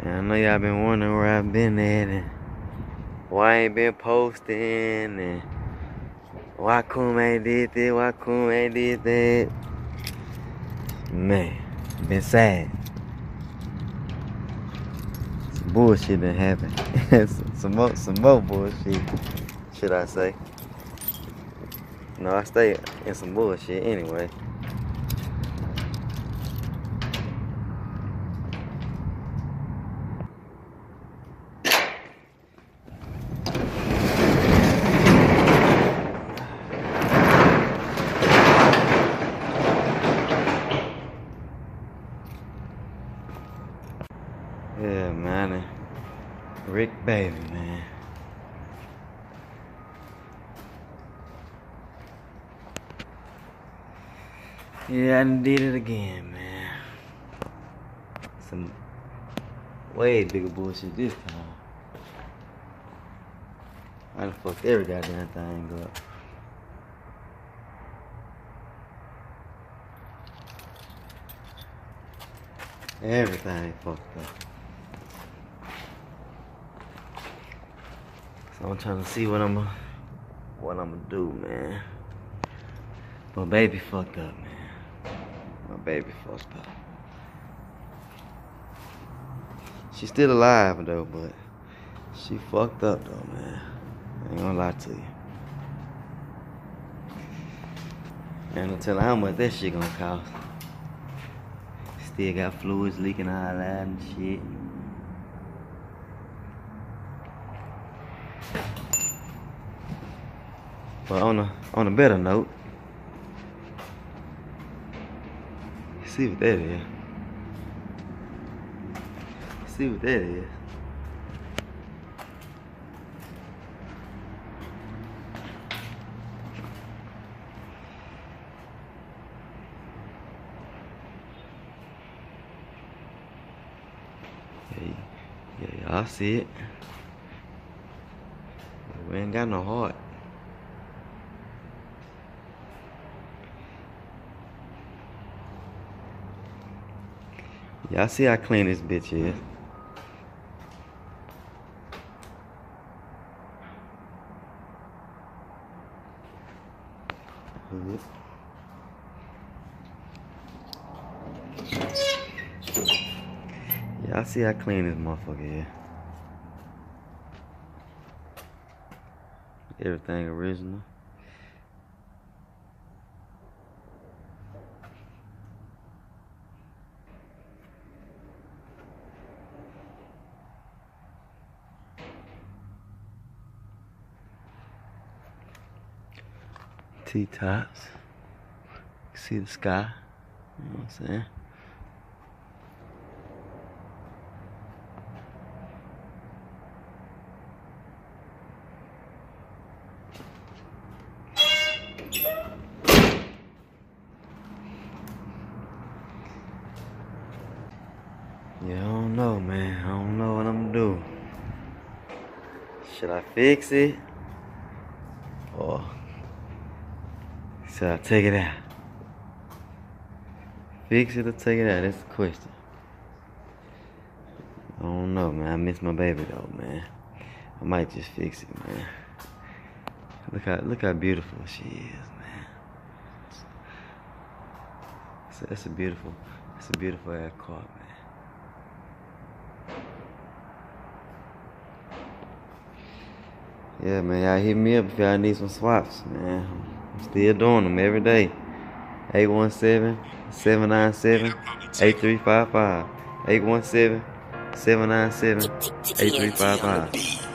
And I know y'all been wondering where I've been at and why I ain't been posting and why Koom ain't did this, why Koom ain't did that. Man, been sad. Some bullshit done happened. some more bullshit, should I say. No, I stay in some bullshit anyway. Yeah, man. Rick Baby, man. Yeah, I done did it again, man. Some way bigger bullshit this time. I done fucked every goddamn thing up. Everything fucked up. So I'm trying to see what I'm gonna do, man. My baby fucked up, man. My baby fucked up. She's still alive though, but she fucked up though, man. I ain't gonna lie to you. And I'll tell her how much that shit gonna cost. Still got fluids leaking out of that and shit. But on a better note, see what that is. See what that is. Yeah, y'all see it. We ain't got no heart. Y'all see how clean this bitch is. Y'all see how clean this motherfucker is. Everything original. T-tops. See the sky. You know what I'm saying? Yeah, I don't know, man. I don't know what I'm gonna do. Should I fix it? Or should I take it out? Fix it or take it out? That's the question. I don't know, man. I miss my baby though, man. I might just fix it, man. Look how beautiful she is, man. That's a beautiful ass car, man. Yeah, man, y'all hit me up if y'all need some swaps, man. I'm still doing them every day. 817-797-8355. 817-797-8355.